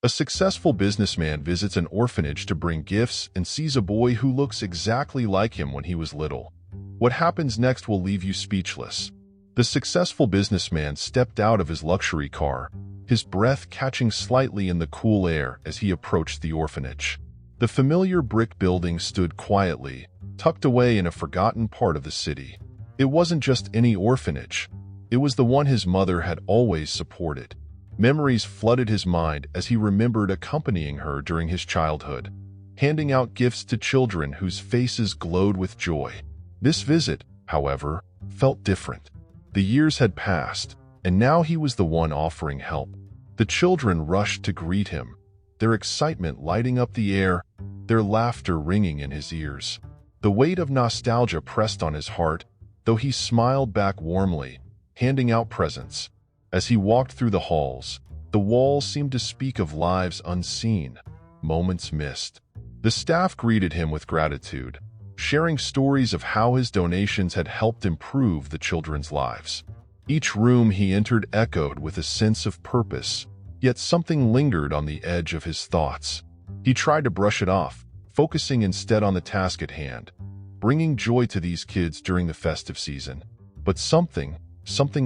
A successful businessman visits an orphanage to bring gifts and sees a boy who looks exactly like him when he was little. What happens next will leave you speechless. The successful businessman stepped out of his luxury car, his breath catching slightly in the cool air as he approached the orphanage. The familiar brick building stood quietly, tucked away in a forgotten part of the city. It wasn't just any orphanage. It was the one his mother had always supported. Memories flooded his mind as he remembered accompanying her during his childhood, handing out gifts to children whose faces glowed with joy. This visit, however, felt different. The years had passed, and now he was the one offering help. The children rushed to greet him, their excitement lighting up the air, their laughter ringing in his ears. The weight of nostalgia pressed on his heart, though he smiled back warmly, handing out presents. As he walked through the halls, the walls seemed to speak of lives unseen, moments missed. The staff greeted him with gratitude, sharing stories of how his donations had helped improve the children's lives. Each room he entered echoed with a sense of purpose, yet something lingered on the edge of his thoughts. He tried to brush it off, focusing instead on the task at hand, bringing joy to these kids during the festive season. But something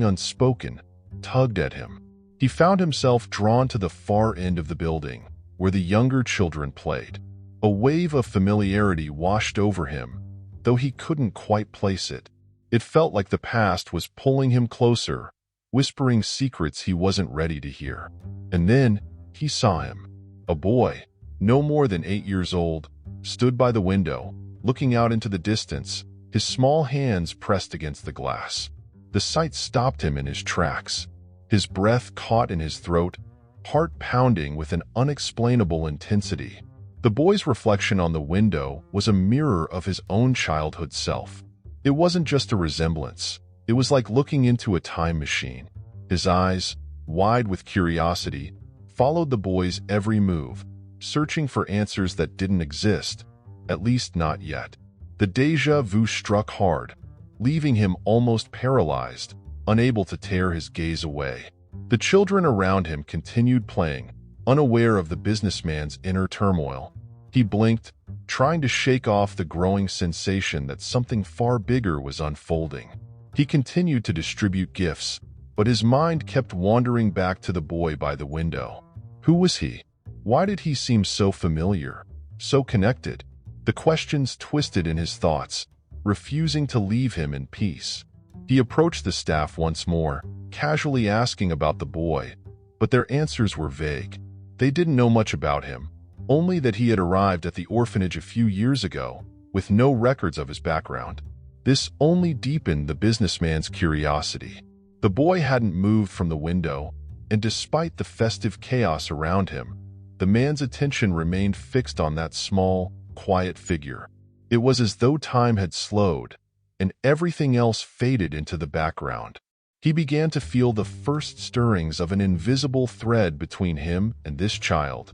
unspoken, tugged at him. He found himself drawn to the far end of the building, where the younger children played. A wave of familiarity washed over him, though he couldn't quite place it. It felt like the past was pulling him closer, whispering secrets he wasn't ready to hear. And then he saw him. A boy, no more than 8 years old, stood by the window, looking out into the distance, his small hands pressed against the glass. The sight stopped him in his tracks. His breath caught in his throat, heart pounding with an unexplainable intensity. The boy's reflection on the window was a mirror of his own childhood self. It wasn't just a resemblance. It was like looking into a time machine. His eyes, wide with curiosity, followed the boy's every move, searching for answers that didn't exist, at least not yet. The déjà vu struck hard, leaving him almost paralyzed, unable to tear his gaze away. The children around him continued playing, unaware of the businessman's inner turmoil. He blinked, trying to shake off the growing sensation that something far bigger was unfolding. He continued to distribute gifts, but his mind kept wandering back to the boy by the window. Who was he? Why did he seem so familiar, so connected? The questions twisted in his thoughts, refusing to leave him in peace. He approached the staff once more, casually asking about the boy, but their answers were vague. They didn't know much about him, only that he had arrived at the orphanage a few years ago, with no records of his background. This only deepened the businessman's curiosity. The boy hadn't moved from the window, and despite the festive chaos around him, the man's attention remained fixed on that small, quiet figure. It was as though time had slowed, and everything else faded into the background. He began to feel the first stirrings of an invisible thread between him and this child,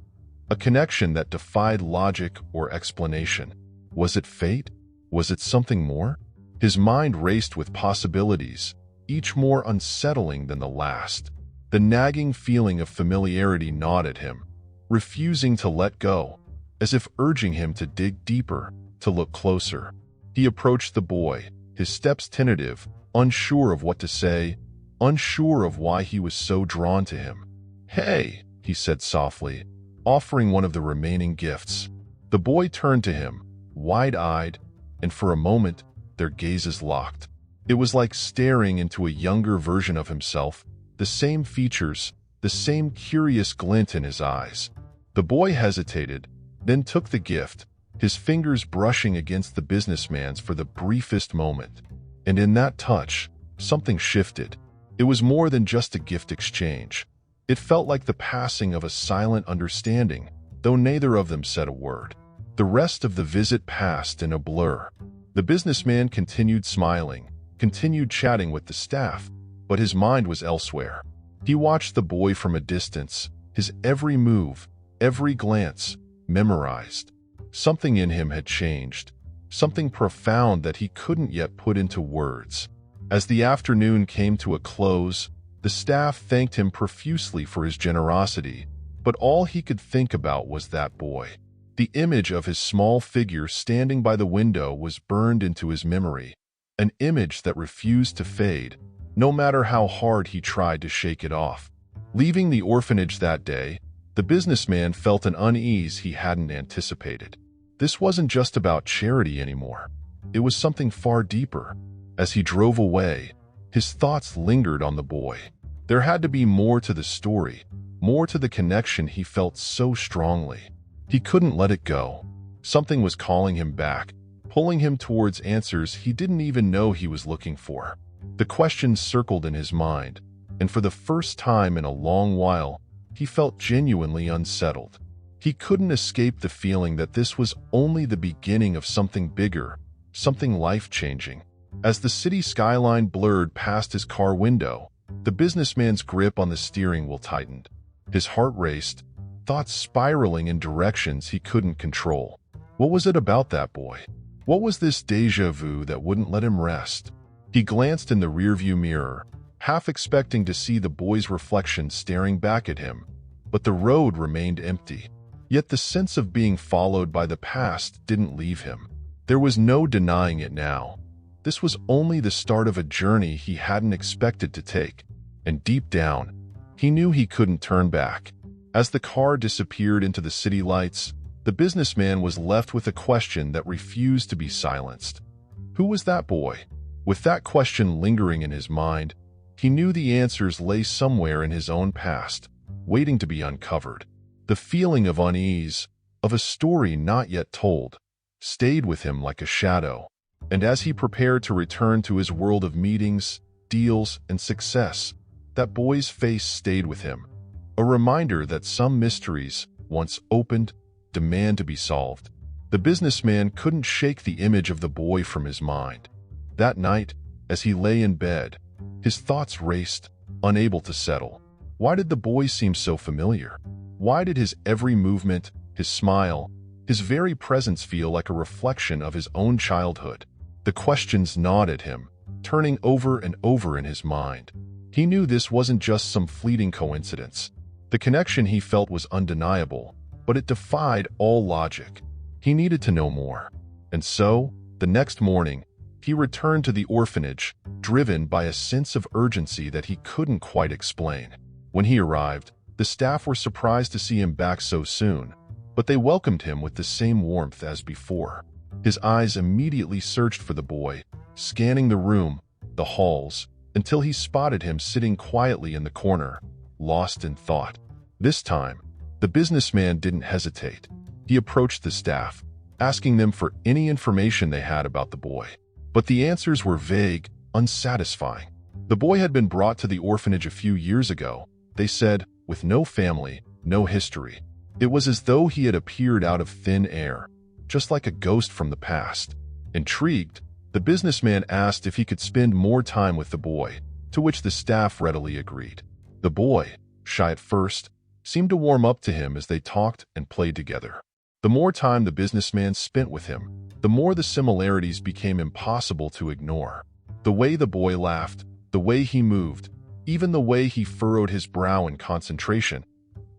a connection that defied logic or explanation. Was it fate? Was it something more? His mind raced with possibilities, each more unsettling than the last. The nagging feeling of familiarity gnawed at him, refusing to let go, as if urging him to dig deeper, to look closer. He approached the boy, his steps tentative, unsure of what to say, unsure of why he was so drawn to him. "Hey," he said softly, offering one of the remaining gifts. The boy turned to him, wide-eyed, and for a moment, their gazes locked. It was like staring into a younger version of himself, the same features, the same curious glint in his eyes. The boy hesitated, then took the gift, his fingers brushing against the businessman's for the briefest moment. And in that touch, something shifted. It was more than just a gift exchange. It felt like the passing of a silent understanding, though neither of them said a word. The rest of the visit passed in a blur. The businessman continued smiling, continued chatting with the staff, but his mind was elsewhere. He watched the boy from a distance, his every move, every glance, memorized. Something in him had changed, something profound that he couldn't yet put into words. As the afternoon came to a close, the staff thanked him profusely for his generosity, But all he could think about was that boy. The image of his small figure standing by the window was burned into his memory, an image that refused to fade, no matter how hard he tried to shake it off. Leaving the orphanage that day, the businessman felt an unease he hadn't anticipated. This wasn't just about charity anymore. It was something far deeper. As he drove away, his thoughts lingered on the boy. There had to be more to the story, more to the connection he felt so strongly. He couldn't let it go. Something was calling him back, pulling him towards answers he didn't even know he was looking for. The questions circled in his mind, and for the first time in a long while, he felt genuinely unsettled. He couldn't escape the feeling that this was only the beginning of something bigger, something life-changing. As the city skyline blurred past his car window, the businessman's grip on the steering wheel tightened. His heart raced, thoughts spiraling in directions he couldn't control. What was it about that boy? What was this déjà vu that wouldn't let him rest? He glanced in the rearview mirror, half expecting to see the boy's reflection staring back at him, but the road remained empty. Yet the sense of being followed by the past didn't leave him. There was no denying it now. This was only the start of a journey he hadn't expected to take, and deep down, he knew he couldn't turn back. As the car disappeared into the city lights, the businessman was left with a question that refused to be silenced. Who was that boy? With that question lingering in his mind, he knew the answers lay somewhere in his own past, waiting to be uncovered. The feeling of unease, of a story not yet told, stayed with him like a shadow. And as he prepared to return to his world of meetings, deals, and success, that boy's face stayed with him, a reminder that some mysteries, once opened, demand to be solved. The businessman couldn't shake the image of the boy from his mind. That night, as he lay in bed, his thoughts raced, unable to settle. Why did the boy seem so familiar? Why did his every movement, his smile, his very presence feel like a reflection of his own childhood? The questions gnawed at him, turning over and over in his mind. He knew this wasn't just some fleeting coincidence. The connection he felt was undeniable, but it defied all logic. He needed to know more. And so, the next morning, he returned to the orphanage, driven by a sense of urgency that he couldn't quite explain. When he arrived, the staff were surprised to see him back so soon, but they welcomed him with the same warmth as before. His eyes immediately searched for the boy, scanning the room, the halls, until he spotted him sitting quietly in the corner, lost in thought. This time, the businessman didn't hesitate. He approached the staff, asking them for any information they had about the boy. But the answers were vague, unsatisfying. The boy had been brought to the orphanage a few years ago, they said, with no family, no history. It was as though he had appeared out of thin air, just like a ghost from the past. Intrigued, the businessman asked if he could spend more time with the boy, to which the staff readily agreed. The boy, shy at first, seemed to warm up to him as they talked and played together. The more time the businessman spent with him, the more the similarities became impossible to ignore. The way the boy laughed, the way he moved, even the way he furrowed his brow in concentration,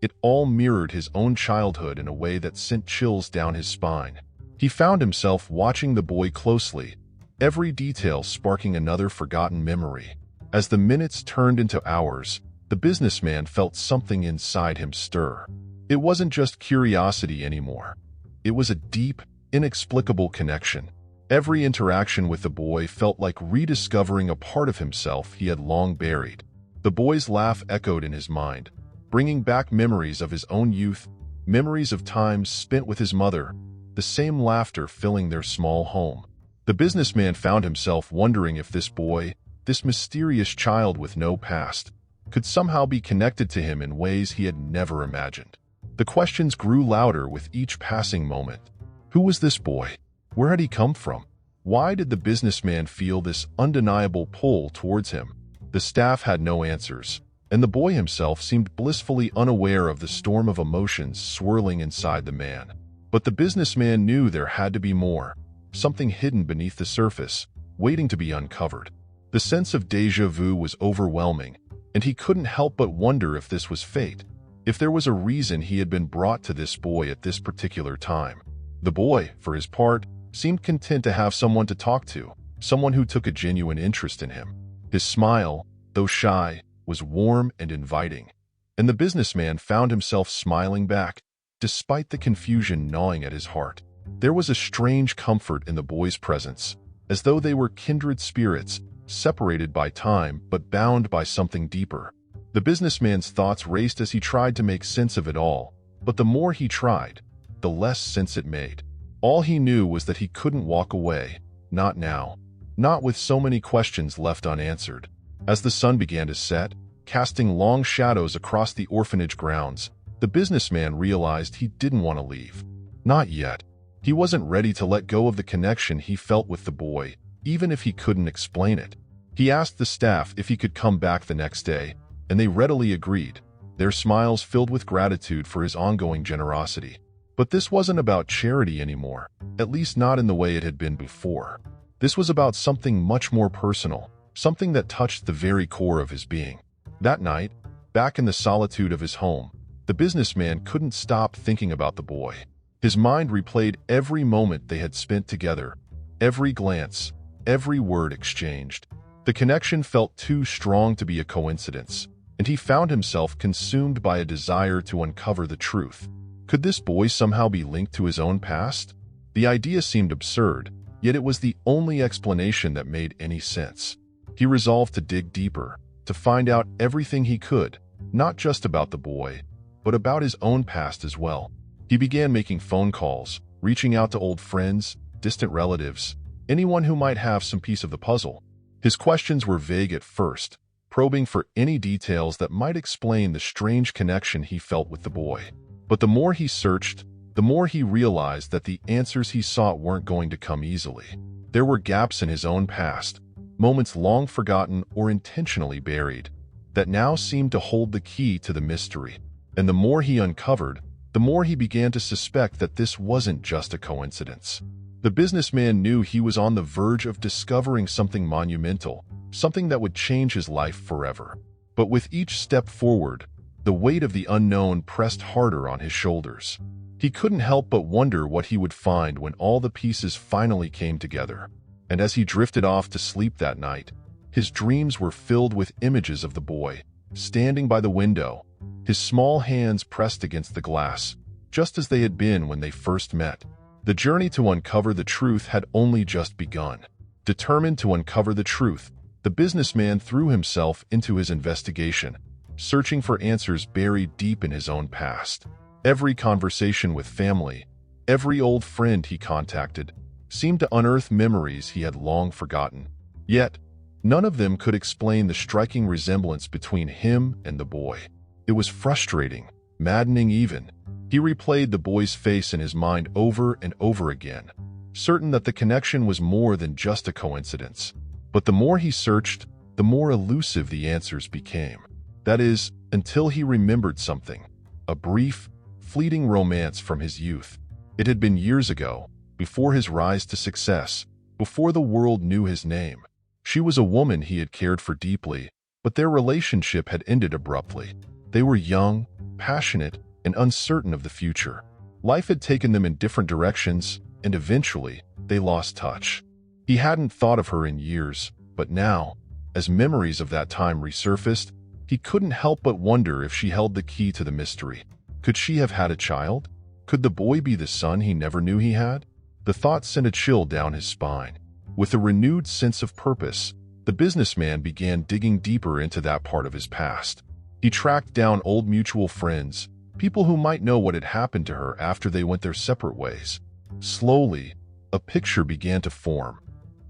it all mirrored his own childhood in a way that sent chills down his spine. He found himself watching the boy closely, every detail sparking another forgotten memory. As the minutes turned into hours, the businessman felt something inside him stir. It wasn't just curiosity anymore. It was a deep, inexplicable connection. Every interaction with the boy felt like rediscovering a part of himself he had long buried. The boy's laugh echoed in his mind, bringing back memories of his own youth, memories of times spent with his mother, the same laughter filling their small home. The businessman found himself wondering if this boy, this mysterious child with no past, could somehow be connected to him in ways he had never imagined. The questions grew louder with each passing moment. Who was this boy? Where had he come from? Why did the businessman feel this undeniable pull towards him? The staff had no answers, and the boy himself seemed blissfully unaware of the storm of emotions swirling inside the man. But the businessman knew there had to be more, something hidden beneath the surface, waiting to be uncovered. The sense of déjà vu was overwhelming, and he couldn't help but wonder if this was fate, if there was a reason he had been brought to this boy at this particular time. The boy, for his part, seemed content to have someone to talk to, someone who took a genuine interest in him. His smile, though shy, was warm and inviting, and the businessman found himself smiling back, despite the confusion gnawing at his heart. There was a strange comfort in the boy's presence, as though they were kindred spirits, separated by time but bound by something deeper. The businessman's thoughts raced as he tried to make sense of it all, but the more he tried, the less sense it made. All he knew was that he couldn't walk away, not now, not with so many questions left unanswered. As the sun began to set, casting long shadows across the orphanage grounds, the businessman realized he didn't want to leave. Not yet. He wasn't ready to let go of the connection he felt with the boy, even if he couldn't explain it. He asked the staff if he could come back the next day, and they readily agreed, their smiles filled with gratitude for his ongoing generosity. But this wasn't about charity anymore, at least not in the way it had been before. This was about something much more personal, something that touched the very core of his being. That night, back in the solitude of his home, the businessman couldn't stop thinking about the boy. His mind replayed every moment they had spent together, every glance, every word exchanged. The connection felt too strong to be a coincidence, and he found himself consumed by a desire to uncover the truth. Could this boy somehow be linked to his own past? The idea seemed absurd, yet it was the only explanation that made any sense. He resolved to dig deeper, to find out everything he could, not just about the boy, but about his own past as well. He began making phone calls, reaching out to old friends, distant relatives, anyone who might have some piece of the puzzle. His questions were vague at first, probing for any details that might explain the strange connection he felt with the boy. But the more he searched, the more he realized that the answers he sought weren't going to come easily. There were gaps in his own past, moments long forgotten or intentionally buried, that now seemed to hold the key to the mystery. And the more he uncovered, the more he began to suspect that this wasn't just a coincidence. The businessman knew he was on the verge of discovering something monumental, something that would change his life forever. But with each step forward, the weight of the unknown pressed harder on his shoulders. He couldn't help but wonder what he would find when all the pieces finally came together. And as he drifted off to sleep that night, his dreams were filled with images of the boy, standing by the window, his small hands pressed against the glass, just as they had been when they first met. The journey to uncover the truth had only just begun. Determined to uncover the truth, the businessman threw himself into his investigation, searching for answers buried deep in his own past. Every conversation with family, every old friend he contacted, seemed to unearth memories he had long forgotten. Yet, none of them could explain the striking resemblance between him and the boy. It was frustrating, maddening even. He replayed the boy's face in his mind over and over again, certain that the connection was more than just a coincidence. But the more he searched, the more elusive the answers became. That is, until he remembered something, a brief, fleeting romance from his youth. It had been years ago, before his rise to success, before the world knew his name. She was a woman he had cared for deeply, but their relationship had ended abruptly. They were young, passionate, and uncertain of the future. Life had taken them in different directions, and eventually, they lost touch. He hadn't thought of her in years, but now, as memories of that time resurfaced, he couldn't help but wonder if she held the key to the mystery. Could she have had a child? Could the boy be the son he never knew he had? The thought sent a chill down his spine. With a renewed sense of purpose, the businessman began digging deeper into that part of his past. He tracked down old mutual friends, people who might know what had happened to her after they went their separate ways. Slowly, a picture began to form,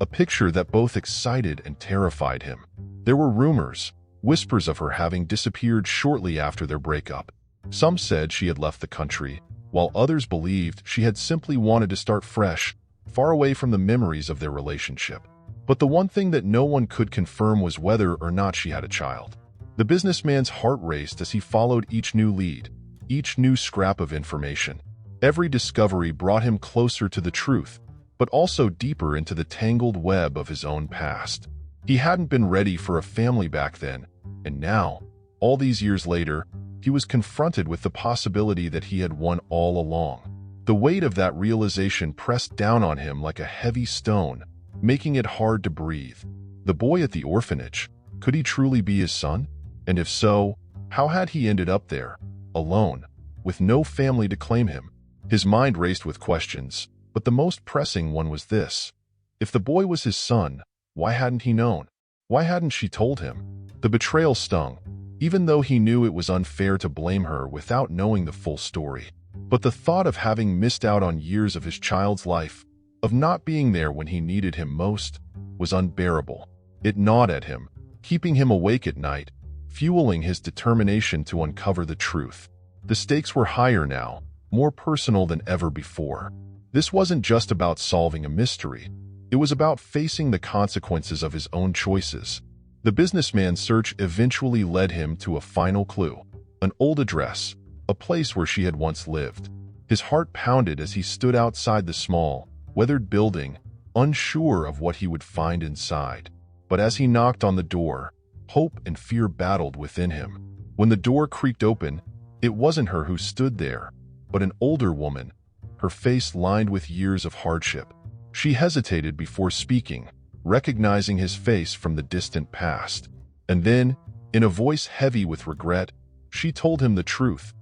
a picture that both excited and terrified him. There were rumors, whispers of her having disappeared shortly after their breakup. Some said she had left the country, while others believed she had simply wanted to start fresh, far away from the memories of their relationship. But the one thing that no one could confirm was whether or not she had a child. The businessman's heart raced as he followed each new lead, each new scrap of information. Every discovery brought him closer to the truth, but also deeper into the tangled web of his own past. He hadn't been ready for a family back then, and now, All these years later, he was confronted with the possibility that he had won all along. The weight of that realization pressed down on him like a heavy stone, making it hard to breathe. The boy at the orphanage, could he truly be his son? And if so, how had he ended up there, alone, with no family to claim him? His mind raced with questions, but the most pressing one was this. If the boy was his son, why hadn't he known? Why hadn't she told him? The betrayal stung, even though he knew it was unfair to blame her without knowing the full story. But the thought of having missed out on years of his child's life, of not being there when he needed him most, was unbearable. It gnawed at him, keeping him awake at night, fueling his determination to uncover the truth. The stakes were higher now, more personal than ever before. This wasn't just about solving a mystery. It was about facing the consequences of his own choices. The businessman's search eventually led him to a final clue, an old address, a place where she had once lived. His heart pounded as he stood outside the small, weathered building, unsure of what he would find inside. But as he knocked on the door, hope and fear battled within him. When the door creaked open, it wasn't her who stood there, but an older woman, her face lined with years of hardship. She hesitated before speaking, recognizing his face from the distant past. And then, in a voice heavy with regret, she told him the truth.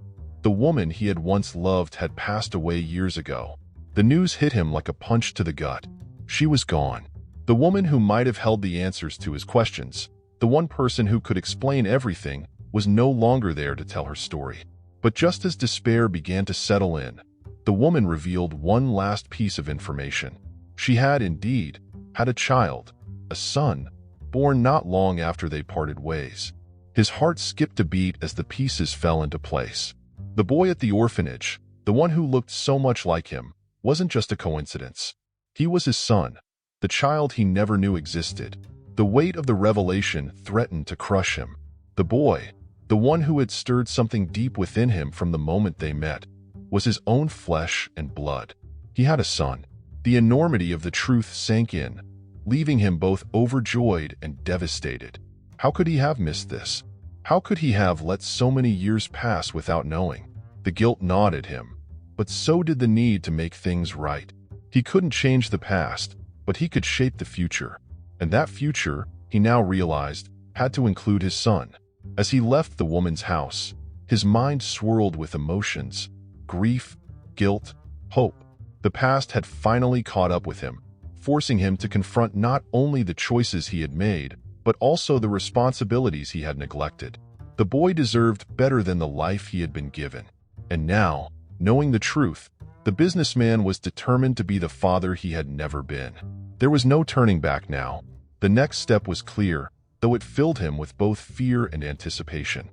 The woman he had once loved had passed away years ago. The news hit him like a punch to the gut. She was gone. The woman who might have held the answers to his questions, the one person who could explain everything, was no longer there to tell her story. But just as despair began to settle in, the woman revealed one last piece of information. She had indeed had a child, a son, born not long after they parted ways. His heart skipped a beat as the pieces fell into place. The boy at the orphanage, the one who looked so much like him, wasn't just a coincidence. He was his son, the child he never knew existed. The weight of the revelation threatened to crush him. The boy, the one who had stirred something deep within him from the moment they met, was his own flesh and blood. He had a son. The enormity of the truth sank in, leaving him both overjoyed and devastated. How could he have missed this? How could he have let so many years pass without knowing? The guilt gnawed at him, but so did the need to make things right. He couldn't change the past, but he could shape the future. And that future, he now realized, had to include his son. As he left the woman's house, his mind swirled with emotions, grief, guilt, hope. The past had finally caught up with him, forcing him to confront not only the choices he had made, but also the responsibilities he had neglected. The boy deserved better than the life he had been given. And now, knowing the truth, the businessman was determined to be the father he had never been. There was no turning back now. The next step was clear, though it filled him with both fear and anticipation.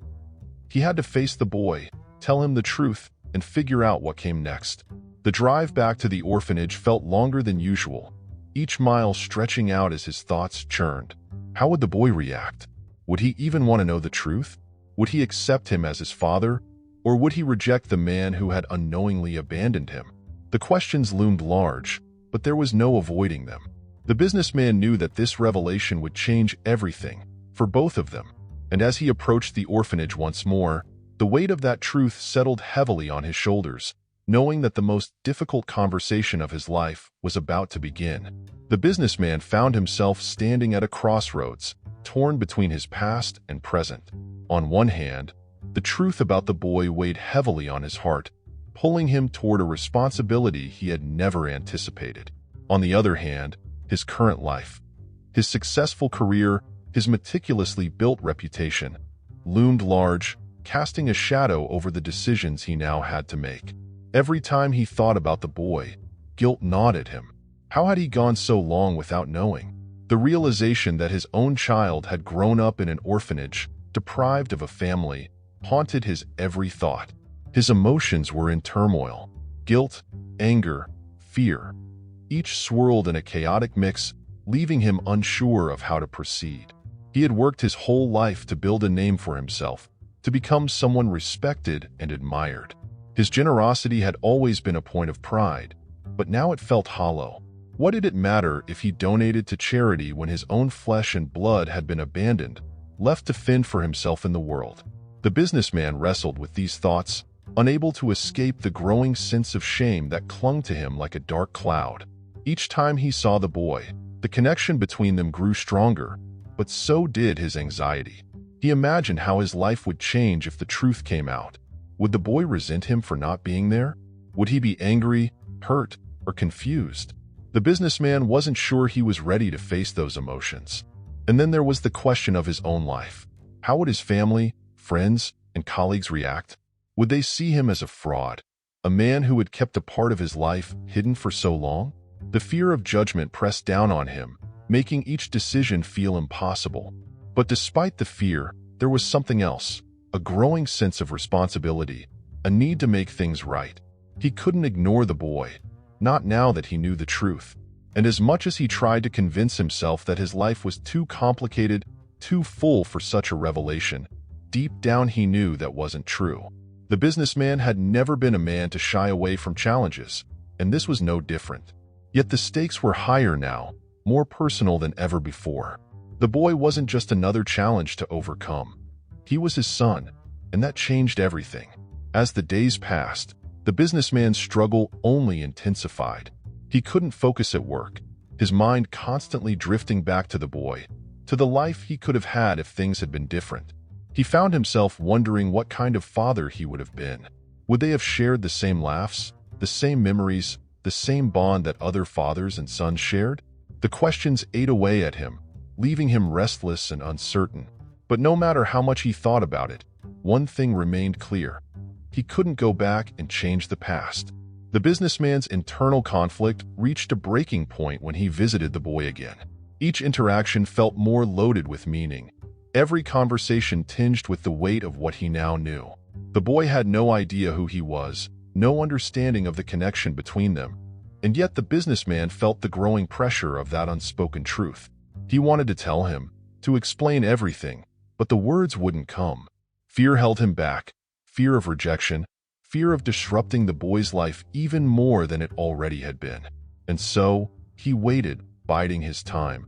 He had to face the boy, tell him the truth, and figure out what came next. The drive back to the orphanage felt longer than usual, each mile stretching out as his thoughts churned. How would the boy react? Would he even want to know the truth? Would he accept him as his father? Or would he reject the man who had unknowingly abandoned him? The questions loomed large, but there was no avoiding them. The businessman knew that this revelation would change everything, for both of them. And as he approached the orphanage once more, the weight of that truth settled heavily on his shoulders, knowing that the most difficult conversation of his life was about to begin. The businessman found himself standing at a crossroads, torn between his past and present. On one hand, the truth about the boy weighed heavily on his heart, pulling him toward a responsibility he had never anticipated. On the other hand, his current life, his successful career, his meticulously built reputation, loomed large, casting a shadow over the decisions he now had to make. Every time he thought about the boy, guilt gnawed at him. How had he gone so long without knowing? The realization that his own child had grown up in an orphanage, deprived of a family, haunted his every thought. His emotions were in turmoil. Guilt, anger, fear. Each swirled in a chaotic mix, leaving him unsure of how to proceed. He had worked his whole life to build a name for himself, to become someone respected and admired. His generosity had always been a point of pride, but now it felt hollow. What did it matter if he donated to charity when his own flesh and blood had been abandoned, left to fend for himself in the world? The businessman wrestled with these thoughts, unable to escape the growing sense of shame that clung to him like a dark cloud. Each time he saw the boy, the connection between them grew stronger, but so did his anxiety. He imagined how his life would change if the truth came out. Would the boy resent him for not being there? Would he be angry, hurt, or confused? The businessman wasn't sure he was ready to face those emotions. And then there was the question of his own life. How would his family, friends, and colleagues react? Would they see him as a fraud, a man who had kept a part of his life hidden for so long? The fear of judgment pressed down on him, making each decision feel impossible. But despite the fear, there was something else, a growing sense of responsibility, a need to make things right. He couldn't ignore the boy, not now that he knew the truth. And as much as he tried to convince himself that his life was too complicated, too full for such a revelation, deep down he knew that wasn't true. The businessman had never been a man to shy away from challenges, and this was no different. Yet the stakes were higher now, more personal than ever before. The boy wasn't just another challenge to overcome. He was his son, and that changed everything. As the days passed, the businessman's struggle only intensified. He couldn't focus at work, his mind constantly drifting back to the boy, to the life he could have had if things had been different. He found himself wondering what kind of father he would have been. Would they have shared the same laughs, the same memories, the same bond that other fathers and sons shared? The questions ate away at him, leaving him restless and uncertain. But no matter how much he thought about it, one thing remained clear. He couldn't go back and change the past. The businessman's internal conflict reached a breaking point when he visited the boy again. Each interaction felt more loaded with meaning, every conversation tinged with the weight of what he now knew. The boy had no idea who he was, no understanding of the connection between them, and yet the businessman felt the growing pressure of that unspoken truth. He wanted to tell him, to explain everything, but the words wouldn't come. Fear held him back, fear of rejection, fear of disrupting the boy's life even more than it already had been. And so, he waited, biding his time,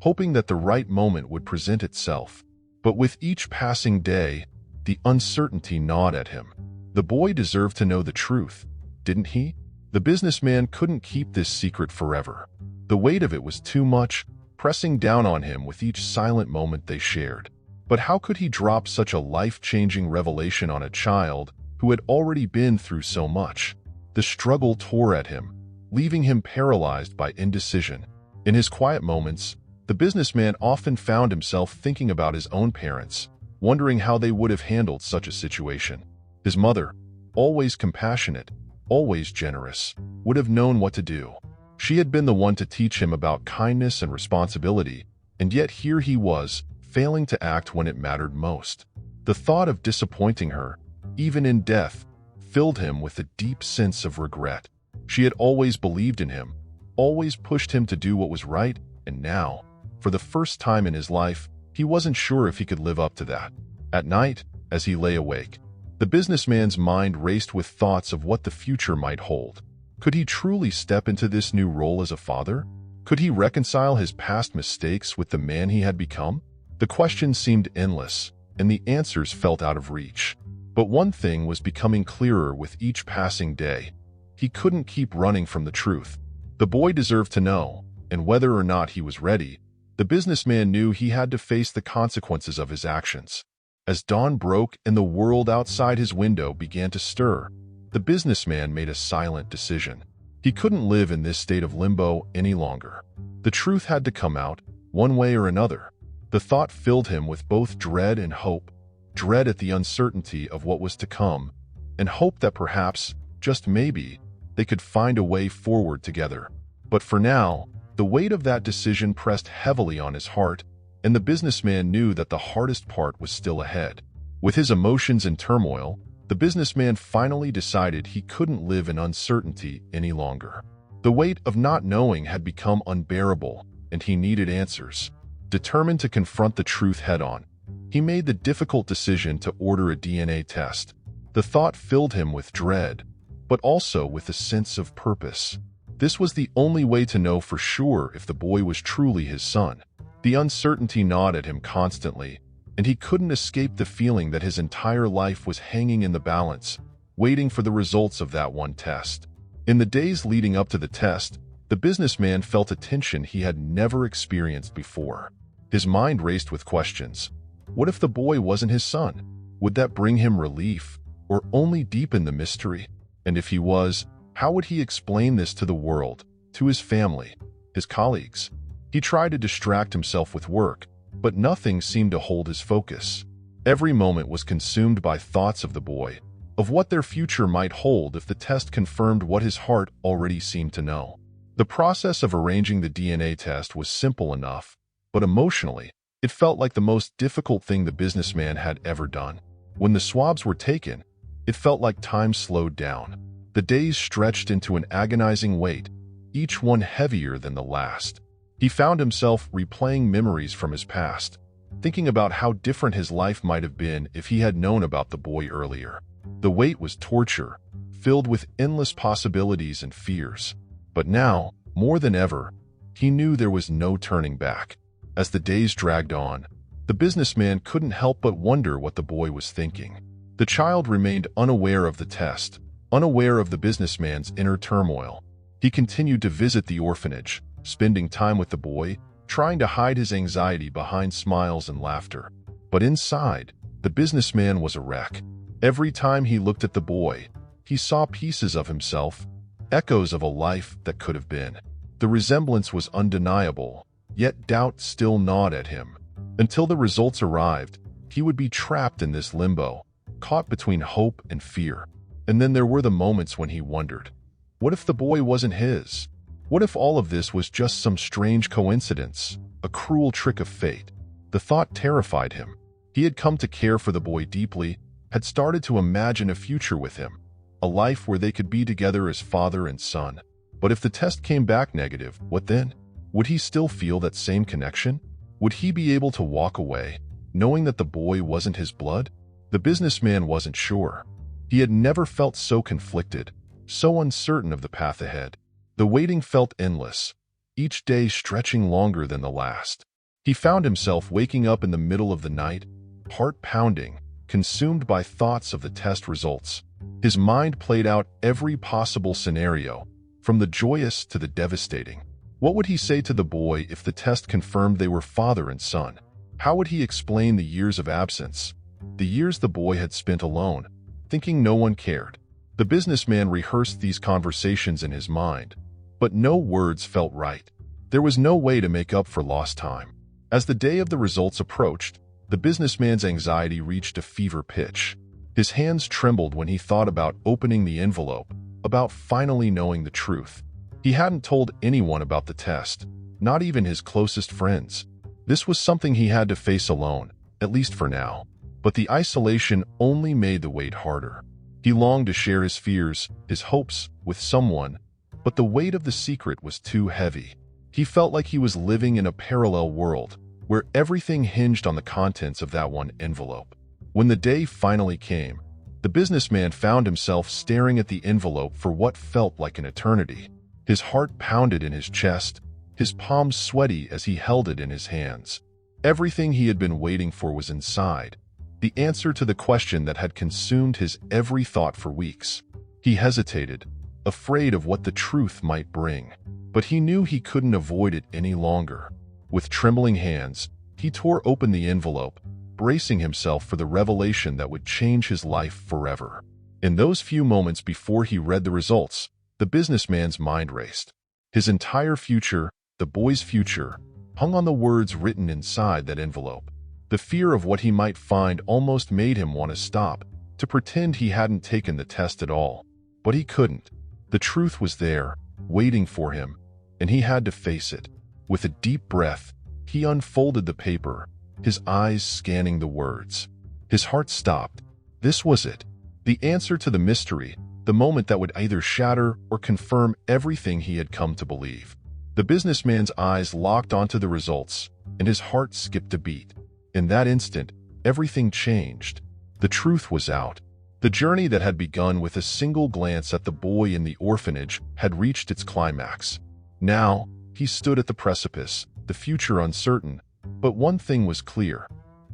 hoping that the right moment would present itself. But with each passing day, the uncertainty gnawed at him. The boy deserved to know the truth, didn't he? The businessman couldn't keep this secret forever. The weight of it was too much, pressing down on him with each silent moment they shared. But how could he drop such a life-changing revelation on a child who had already been through so much? The struggle tore at him, leaving him paralyzed by indecision. In his quiet moments, the businessman often found himself thinking about his own parents, wondering how they would have handled such a situation. His mother, always compassionate, always generous, would have known what to do. She had been the one to teach him about kindness and responsibility, and yet here he was, failing to act when it mattered most. The thought of disappointing her, even in death, filled him with a deep sense of regret. She had always believed in him, always pushed him to do what was right, and now, for the first time in his life, he wasn't sure if he could live up to that. At night, as he lay awake, the businessman's mind raced with thoughts of what the future might hold. Could he truly step into this new role as a father? Could he reconcile his past mistakes with the man he had become? The questions seemed endless, and the answers felt out of reach. But one thing was becoming clearer with each passing day. He couldn't keep running from the truth. The boy deserved to know, and whether or not he was ready, the businessman knew he had to face the consequences of his actions. As dawn broke and the world outside his window began to stir, the businessman made a silent decision. He couldn't live in this state of limbo any longer. The truth had to come out, one way or another. The thought filled him with both dread and hope, dread at the uncertainty of what was to come, and hope that perhaps, just maybe, they could find a way forward together. But for now, the weight of that decision pressed heavily on his heart, and the businessman knew that the hardest part was still ahead. With his emotions in turmoil, the businessman finally decided he couldn't live in uncertainty any longer. The weight of not knowing had become unbearable, and he needed answers. Determined to confront the truth head-on, he made the difficult decision to order a DNA test. The thought filled him with dread, but also with a sense of purpose. This was the only way to know for sure if the boy was truly his son. The uncertainty gnawed at him constantly, and he couldn't escape the feeling that his entire life was hanging in the balance, waiting for the results of that one test. In the days leading up to the test, the businessman felt a tension he had never experienced before. His mind raced with questions. What if the boy wasn't his son? Would that bring him relief, or only deepen the mystery? And if he was, how would he explain this to the world, to his family, his colleagues? He tried to distract himself with work, but nothing seemed to hold his focus. Every moment was consumed by thoughts of the boy, of what their future might hold if the test confirmed what his heart already seemed to know. The process of arranging the DNA test was simple enough, but emotionally, it felt like the most difficult thing the businessman had ever done. When the swabs were taken, it felt like time slowed down. The days stretched into an agonizing wait, each one heavier than the last. He found himself replaying memories from his past, thinking about how different his life might have been if he had known about the boy earlier. The wait was torture, filled with endless possibilities and fears. But now, more than ever, he knew there was no turning back. As the days dragged on, the businessman couldn't help but wonder what the boy was thinking. The child remained unaware of the test, unaware of the businessman's inner turmoil. He continued to visit the orphanage, spending time with the boy, trying to hide his anxiety behind smiles and laughter. But inside, the businessman was a wreck. Every time he looked at the boy, he saw pieces of himself, echoes of a life that could have been. The resemblance was undeniable, yet doubt still gnawed at him. Until the results arrived, he would be trapped in this limbo, caught between hope and fear. And then there were the moments when he wondered, what if the boy wasn't his? What if all of this was just some strange coincidence, a cruel trick of fate? The thought terrified him. He had come to care for the boy deeply, had started to imagine a future with him, a life where they could be together as father and son. But if the test came back negative, what then? Would he still feel that same connection? Would he be able to walk away, knowing that the boy wasn't his blood? The businessman wasn't sure. He had never felt so conflicted, so uncertain of the path ahead. The waiting felt endless, each day stretching longer than the last. He found himself waking up in the middle of the night, heart pounding, consumed by thoughts of the test results. His mind played out every possible scenario, from the joyous to the devastating. What would he say to the boy if the test confirmed they were father and son? How would he explain the years of absence, the years the boy had spent alone, thinking no one cared? The businessman rehearsed these conversations in his mind, but no words felt right. There was no way to make up for lost time. As the day of the results approached, the businessman's anxiety reached a fever pitch. His hands trembled when he thought about opening the envelope, about finally knowing the truth. He hadn't told anyone about the test, not even his closest friends. This was something he had to face alone, at least for now. But the isolation only made the wait harder. He longed to share his fears, his hopes, with someone, but the weight of the secret was too heavy. He felt like he was living in a parallel world, where everything hinged on the contents of that one envelope. When the day finally came, the businessman found himself staring at the envelope for what felt like an eternity. His heart pounded in his chest, his palms sweaty as he held it in his hands. Everything he had been waiting for was inside, the answer to the question that had consumed his every thought for weeks. He hesitated, afraid of what the truth might bring, but he knew he couldn't avoid it any longer. With trembling hands, he tore open the envelope, bracing himself for the revelation that would change his life forever. In those few moments before he read the results, the businessman's mind raced. His entire future, the boy's future, hung on the words written inside that envelope. The fear of what he might find almost made him want to stop, to pretend he hadn't taken the test at all. But he couldn't. The truth was there, waiting for him, and he had to face it. With a deep breath, he unfolded the paper, his eyes scanning the words. His heart stopped. This was it. The answer to the mystery, the moment that would either shatter or confirm everything he had come to believe. The businessman's eyes locked onto the results, and his heart skipped a beat. In that instant, everything changed. The truth was out. The journey that had begun with a single glance at the boy in the orphanage had reached its climax. Now, he stood at the precipice, the future uncertain, but one thing was clear.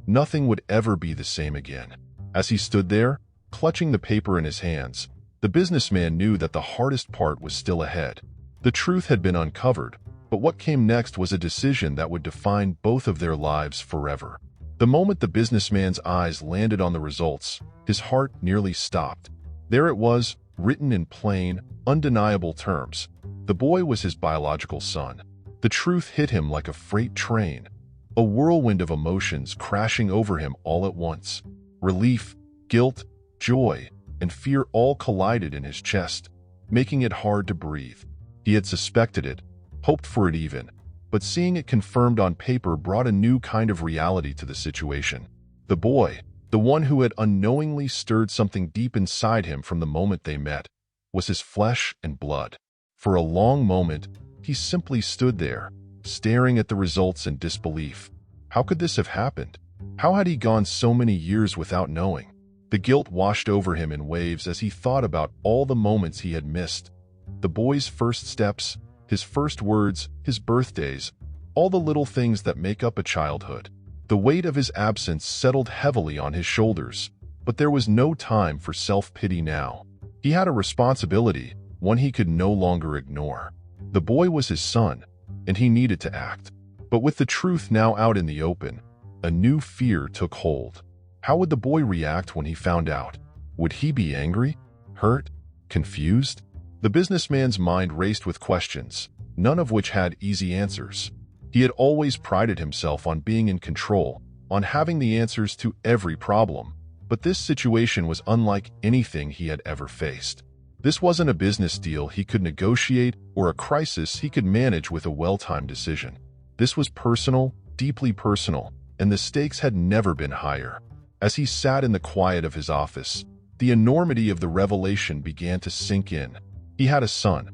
Nothing would ever be the same again. As he stood there, clutching the paper in his hands, the businessman knew that the hardest part was still ahead. The truth had been uncovered, but what came next was a decision that would define both of their lives forever. The moment the businessman's eyes landed on the results, his heart nearly stopped. There it was, written in plain, undeniable terms. The boy was his biological son. The truth hit him like a freight train, a whirlwind of emotions crashing over him all at once. Relief, guilt, joy, and fear all collided in his chest, making it hard to breathe. He had suspected it, hoped for it even, but seeing it confirmed on paper brought a new kind of reality to the situation. The boy, the one who had unknowingly stirred something deep inside him from the moment they met, was his flesh and blood. For a long moment, he simply stood there, staring at the results in disbelief. How could this have happened? How had he gone so many years without knowing? The guilt washed over him in waves as he thought about all the moments he had missed. The boy's first steps, his first words, his birthdays, all the little things that make up a childhood. The weight of his absence settled heavily on his shoulders, but there was no time for self-pity now. He had a responsibility, one he could no longer ignore. The boy was his son, and he needed to act. But with the truth now out in the open, a new fear took hold. How would the boy react when he found out? Would he be angry, hurt, confused? The businessman's mind raced with questions, none of which had easy answers. He had always prided himself on being in control, on having the answers to every problem, but this situation was unlike anything he had ever faced. This wasn't a business deal he could negotiate or a crisis he could manage with a well-timed decision. This was personal, deeply personal, and the stakes had never been higher. As he sat in the quiet of his office, the enormity of the revelation began to sink in. He had a son,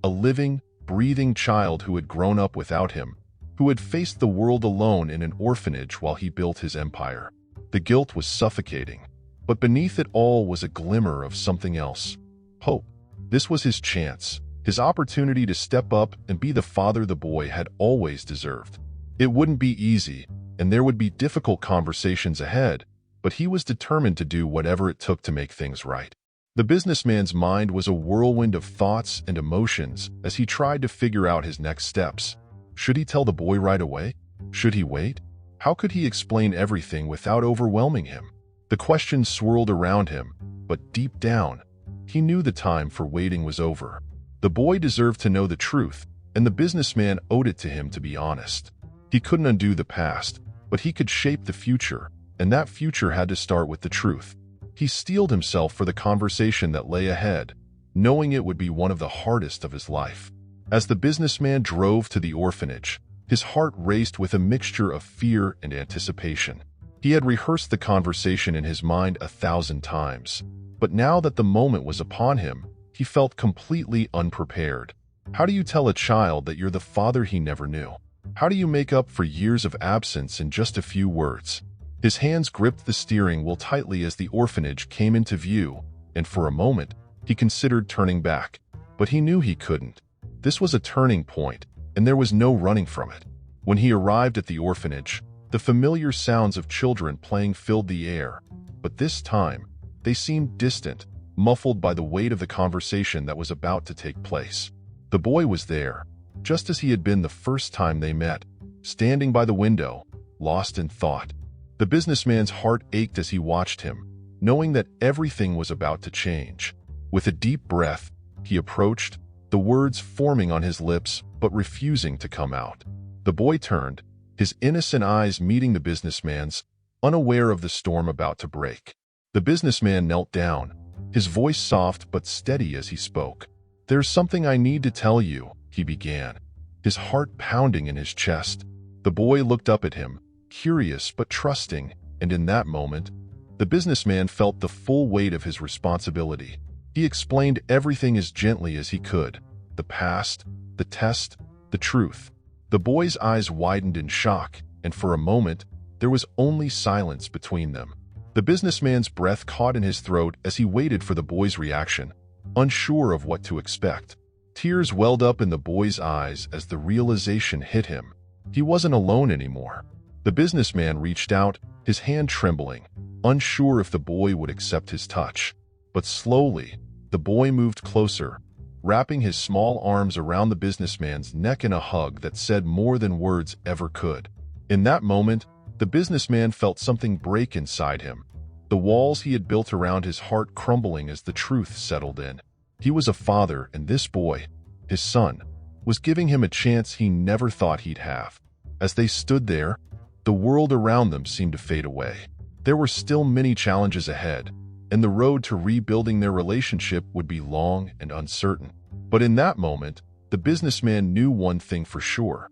a living, breathing child who had grown up without him, who had faced the world alone in an orphanage while he built his empire. The guilt was suffocating, but beneath it all was a glimmer of something else. Hope. This was his chance, his opportunity to step up and be the father the boy had always deserved. It wouldn't be easy, and there would be difficult conversations ahead, but he was determined to do whatever it took to make things right. The businessman's mind was a whirlwind of thoughts and emotions as he tried to figure out his next steps. Should he tell the boy right away? Should he wait? How could he explain everything without overwhelming him? The questions swirled around him, but deep down, he knew the time for waiting was over. The boy deserved to know the truth, and the businessman owed it to him to be honest. He couldn't undo the past, but he could shape the future, and that future had to start with the truth. He steeled himself for the conversation that lay ahead, knowing it would be one of the hardest of his life. As the businessman drove to the orphanage, his heart raced with a mixture of fear and anticipation. He had rehearsed the conversation in his mind 1,000 times, but now that the moment was upon him, he felt completely unprepared. How do you tell a child that you're the father he never knew? How do you make up for years of absence in just a few words? His hands gripped the steering wheel tightly as the orphanage came into view, and for a moment, he considered turning back, but he knew he couldn't. This was a turning point, and there was no running from it. When he arrived at the orphanage, the familiar sounds of children playing filled the air, but this time, they seemed distant, muffled by the weight of the conversation that was about to take place. The boy was there, just as he had been the first time they met, standing by the window, lost in thought. The businessman's heart ached as he watched him, knowing that everything was about to change. With a deep breath, he approached, the words forming on his lips but refusing to come out. The boy turned, his innocent eyes meeting the businessman's, unaware of the storm about to break. The businessman knelt down, his voice soft but steady as he spoke. "There's something I need to tell you," he began, his heart pounding in his chest. The boy looked up at him, curious but trusting, and in that moment, the businessman felt the full weight of his responsibility. He explained everything as gently as he could, the past, the test, the truth. The boy's eyes widened in shock, and for a moment, there was only silence between them. The businessman's breath caught in his throat as he waited for the boy's reaction, unsure of what to expect. Tears welled up in the boy's eyes as the realization hit him. He wasn't alone anymore. The businessman reached out, his hand trembling, unsure if the boy would accept his touch. But slowly, the boy moved closer, wrapping his small arms around the businessman's neck in a hug that said more than words ever could. In that moment, the businessman felt something break inside him, the walls he had built around his heart crumbling as the truth settled in. He was a father, and this boy, his son, was giving him a chance he never thought he'd have. As they stood there, the world around them seemed to fade away. There were still many challenges ahead, and the road to rebuilding their relationship would be long and uncertain. But in that moment, the businessman knew one thing for sure.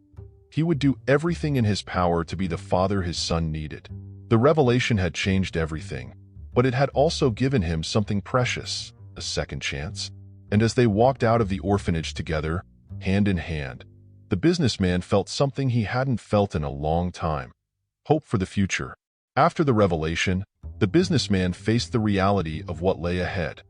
He would do everything in his power to be the father his son needed. The revelation had changed everything, but it had also given him something precious, a second chance. And as they walked out of the orphanage together, hand in hand, the businessman felt something he hadn't felt in a long time: hope for the future. After the revelation, the businessman faced the reality of what lay ahead,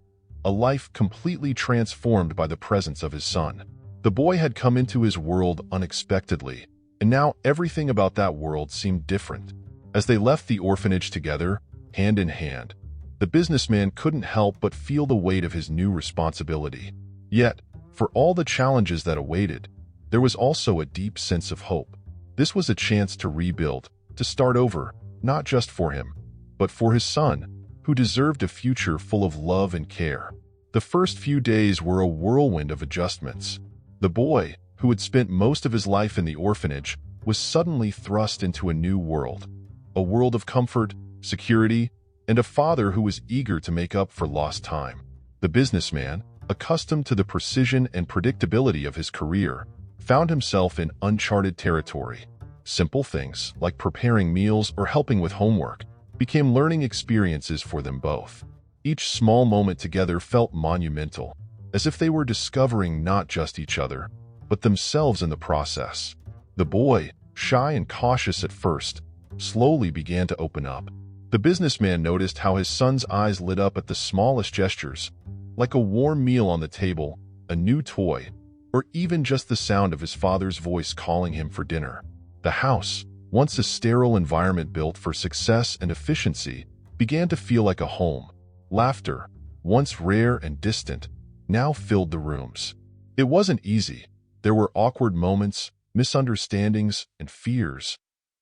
a life completely transformed by the presence of his son. The boy had come into his world unexpectedly, and now everything about that world seemed different. As they left the orphanage together, hand in hand, the businessman couldn't help but feel the weight of his new responsibility. Yet, for all the challenges that awaited, there was also a deep sense of hope. This was a chance to rebuild, to start over, not just for him, but for his son, who deserved a future full of love and care. The first few days were a whirlwind of adjustments. The boy, who had spent most of his life in the orphanage, was suddenly thrust into a new world. A world of comfort, security, and a father who was eager to make up for lost time. The businessman, accustomed to the precision and predictability of his career, found himself in uncharted territory. Simple things, like preparing meals or helping with homework, became learning experiences for them both. Each small moment together felt monumental, as if they were discovering not just each other, but themselves in the process. The boy, shy and cautious at first, slowly began to open up. The businessman noticed how his son's eyes lit up at the smallest gestures, like a warm meal on the table, a new toy, or even just the sound of his father's voice calling him for dinner. The house, once a sterile environment built for success and efficiency, began to feel like a home. Laughter, once rare and distant, now filled the rooms. It wasn't easy. There were awkward moments, misunderstandings, and fears.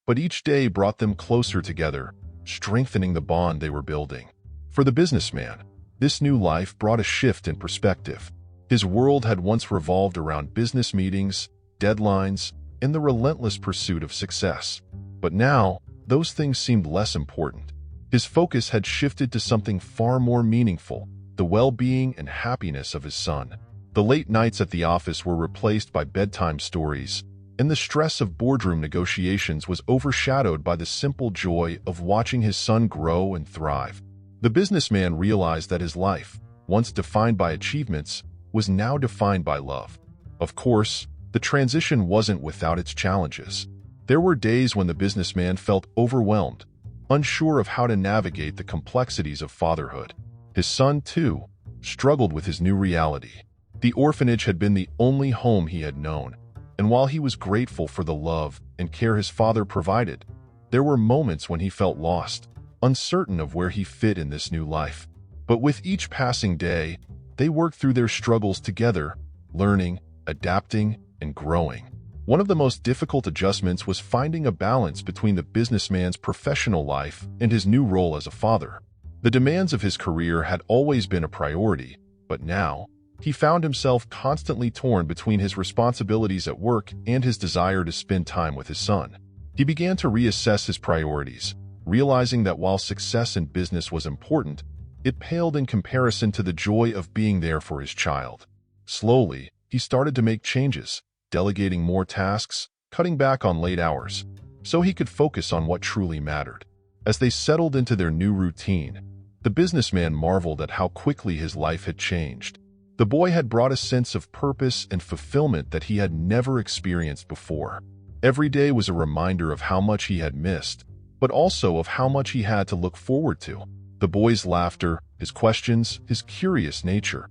But each day brought them closer together, strengthening the bond they were building. For the businessman, this new life brought a shift in perspective. His world had once revolved around business meetings, deadlines, and the relentless pursuit of success. But now, those things seemed less important. His focus had shifted to something far more meaningful: the well-being and happiness of his son. The late nights at the office were replaced by bedtime stories, and the stress of boardroom negotiations was overshadowed by the simple joy of watching his son grow and thrive. The businessman realized that his life, once defined by achievements, was now defined by love. Of course, the transition wasn't without its challenges. There were days when the businessman felt overwhelmed, unsure of how to navigate the complexities of fatherhood. His son, too, struggled with his new reality. The orphanage had been the only home he had known, and while he was grateful for the love and care his father provided, there were moments when he felt lost, uncertain of where he fit in this new life. But with each passing day, they worked through their struggles together, learning, adapting, and growing. One of the most difficult adjustments was finding a balance between the businessman's professional life and his new role as a father. The demands of his career had always been a priority, but now, he found himself constantly torn between his responsibilities at work and his desire to spend time with his son. He began to reassess his priorities, realizing that while success in business was important, it paled in comparison to the joy of being there for his child. Slowly, he started to make changes, delegating more tasks, cutting back on late hours, so he could focus on what truly mattered. As they settled into their new routine, the businessman marveled at how quickly his life had changed. The boy had brought a sense of purpose and fulfillment that he had never experienced before. Every day was a reminder of how much he had missed, but also of how much he had to look forward to. The boy's laughter, his questions, his curious nature.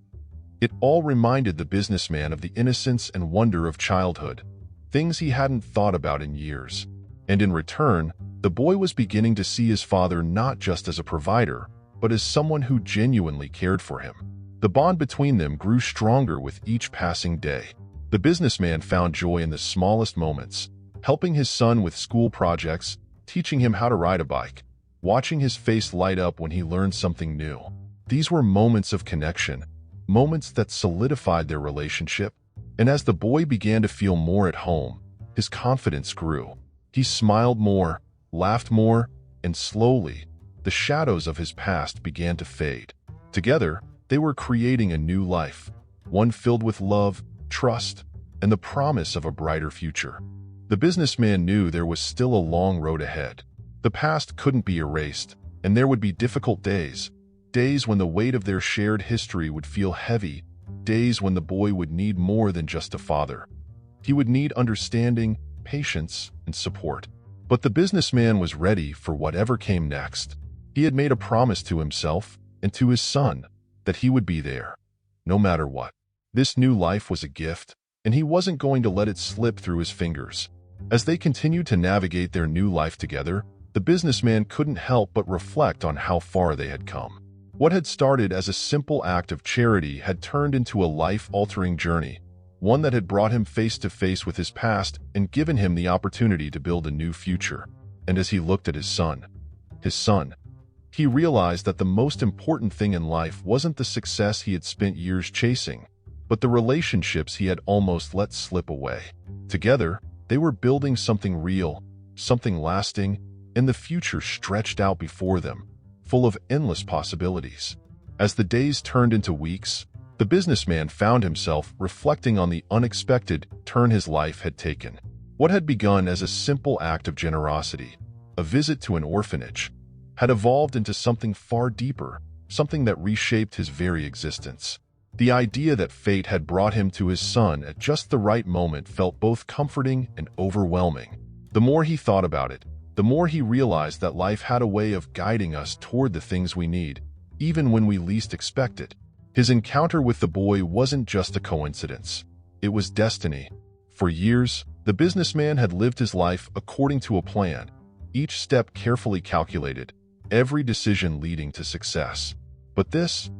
It all reminded the businessman of the innocence and wonder of childhood, things he hadn't thought about in years. And in return, the boy was beginning to see his father not just as a provider, but as someone who genuinely cared for him. The bond between them grew stronger with each passing day. The businessman found joy in the smallest moments, helping his son with school projects, teaching him how to ride a bike, watching his face light up when he learned something new. These were moments of connection, moments that solidified their relationship. And as the boy began to feel more at home, his confidence grew. He smiled more, laughed more, and slowly, the shadows of his past began to fade. Together, they were creating a new life, one filled with love, trust, and the promise of a brighter future. The businessman knew there was still a long road ahead. The past couldn't be erased, and there would be difficult days, days when the weight of their shared history would feel heavy, days when the boy would need more than just a father. He would need understanding, patience, and support. But the businessman was ready for whatever came next. He had made a promise to himself and to his son that he would be there, no matter what. This new life was a gift, and he wasn't going to let it slip through his fingers. As they continued to navigate their new life together, the businessman couldn't help but reflect on how far they had come. What had started as a simple act of charity had turned into a life-altering journey, one that had brought him face to face with his past and given him the opportunity to build a new future. And as he looked at his son, he realized that the most important thing in life wasn't the success he had spent years chasing, but the relationships he had almost let slip away. Together, they were building something real, something lasting, and the future stretched out before them, full of endless possibilities. As the days turned into weeks, the businessman found himself reflecting on the unexpected turn his life had taken. What had begun as a simple act of generosity, a visit to an orphanage, had evolved into something far deeper, something that reshaped his very existence. The idea that fate had brought him to his son at just the right moment felt both comforting and overwhelming. The more he thought about it, the more he realized that life had a way of guiding us toward the things we need, even when we least expect it. His encounter with the boy wasn't just a coincidence. It was destiny. For years, the businessman had lived his life according to a plan, each step carefully calculated, every decision leading to success. But this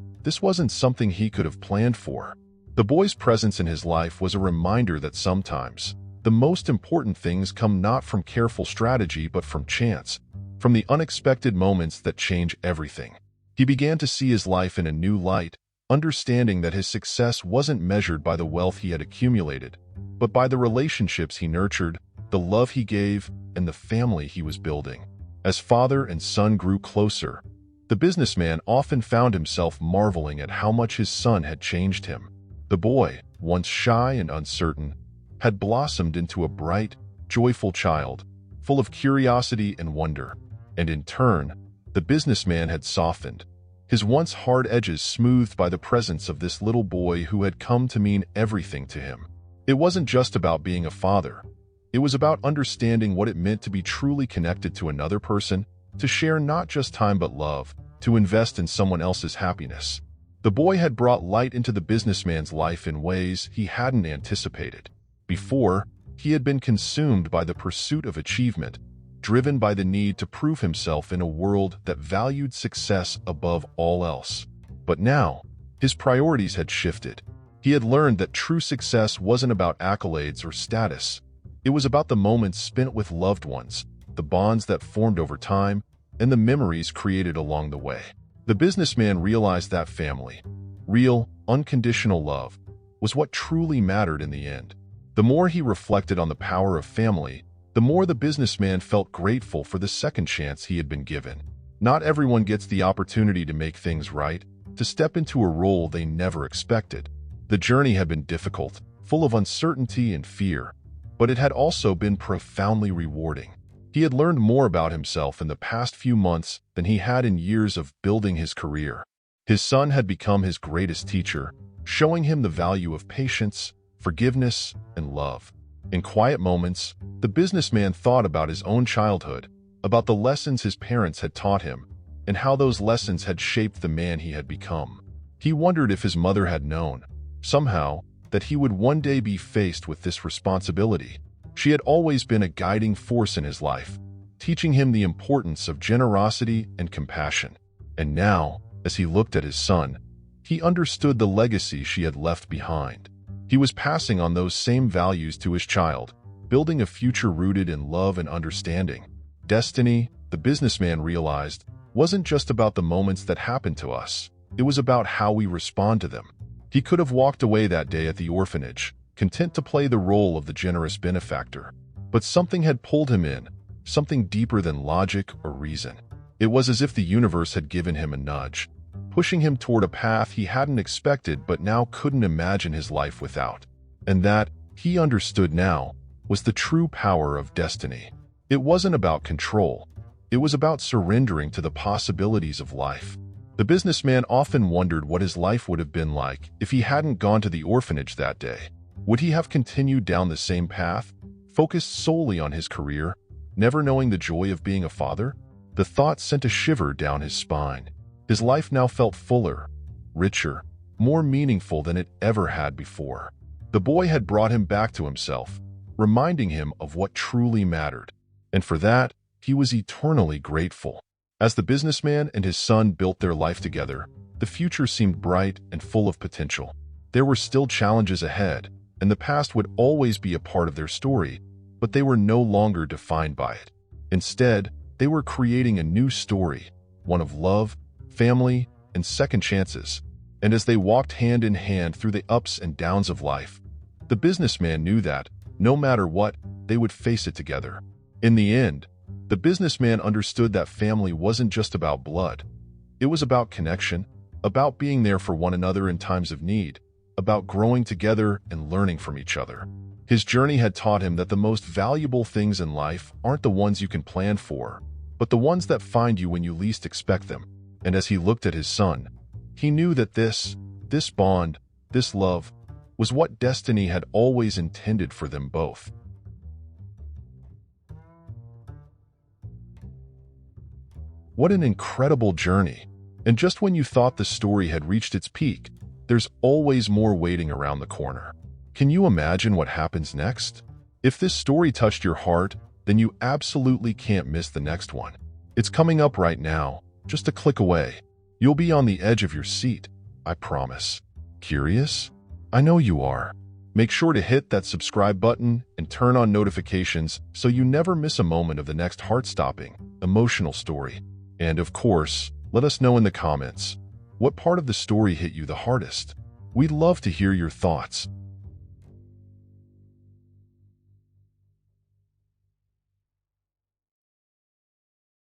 wasn't something he could have planned for. The boy's presence in his life was a reminder that sometimes the most important things come not from careful strategy but from chance, from the unexpected moments that change everything. He began to see his life in a new light, understanding that his success wasn't measured by the wealth he had accumulated, but by the relationships he nurtured, the love he gave, and the family he was building. As father and son grew closer, the businessman often found himself marveling at how much his son had changed him. The boy, once shy and uncertain, had blossomed into a bright, joyful child, full of curiosity and wonder. And in turn, the businessman had softened, his once hard edges smoothed by the presence of this little boy who had come to mean everything to him. It wasn't just about being a father. It was about understanding what it meant to be truly connected to another person, to share not just time but love, to invest in someone else's happiness. The boy had brought light into the businessman's life in ways he hadn't anticipated. Before, he had been consumed by the pursuit of achievement, driven by the need to prove himself in a world that valued success above all else. But now, his priorities had shifted. He had learned that true success wasn't about accolades or status. It was about the moments spent with loved ones, the bonds that formed over time, and the memories created along the way. The businessman realized that family, real, unconditional love, was what truly mattered in the end. The more he reflected on the power of family, the more the businessman felt grateful for the second chance he had been given. Not everyone gets the opportunity to make things right, to step into a role they never expected. The journey had been difficult, full of uncertainty and fear, but it had also been profoundly rewarding. He had learned more about himself in the past few months than he had in years of building his career. His son had become his greatest teacher, showing him the value of patience, forgiveness, and love. In quiet moments, the businessman thought about his own childhood, about the lessons his parents had taught him, and how those lessons had shaped the man he had become. He wondered if his mother had known, somehow, that he would one day be faced with this responsibility, She had always been a guiding force in his life, teaching him the importance of generosity and compassion. And now, as he looked at his son, he understood the legacy she had left behind. He was passing on those same values to his child, building a future rooted in love and understanding. Destiny, the businessman realized, wasn't just about the moments that happened to us. It was about how we respond to them. He could have walked away that day at the orphanage, content to play the role of the generous benefactor. But something had pulled him in, something deeper than logic or reason. It was as if the universe had given him a nudge, pushing him toward a path he hadn't expected but now couldn't imagine his life without. And that, he understood now, was the true power of destiny. It wasn't about control. It was about surrendering to the possibilities of life. The businessman often wondered what his life would have been like if he hadn't gone to the orphanage that day. Would he have continued down the same path, focused solely on his career, never knowing the joy of being a father? The thought sent a shiver down his spine. His life now felt fuller, richer, more meaningful than it ever had before. The boy had brought him back to himself, reminding him of what truly mattered. And for that, he was eternally grateful. As the businessman and his son built their life together, the future seemed bright and full of potential. There were still challenges ahead, and the past would always be a part of their story, but they were no longer defined by it. Instead, they were creating a new story, one of love, family, and second chances. And as they walked hand in hand through the ups and downs of life, the businessman knew that, no matter what, they would face it together. In the end, the businessman understood that family wasn't just about blood. It was about connection, about being there for one another in times of need, about growing together and learning from each other. His journey had taught him that the most valuable things in life aren't the ones you can plan for, but the ones that find you when you least expect them. And as he looked at his son, he knew that this bond, this love, was what destiny had always intended for them both. What an incredible journey. And just when you thought the story had reached its peak, there's always more waiting around the corner. Can you imagine what happens next? If this story touched your heart, then you absolutely can't miss the next one. It's coming up right now, just a click away. You'll be on the edge of your seat, I promise. Curious? I know you are. Make sure to hit that subscribe button and turn on notifications so you never miss a moment of the next heart-stopping, emotional story. And of course, let us know in the comments, what part of the story hit you the hardest? We'd love to hear your thoughts.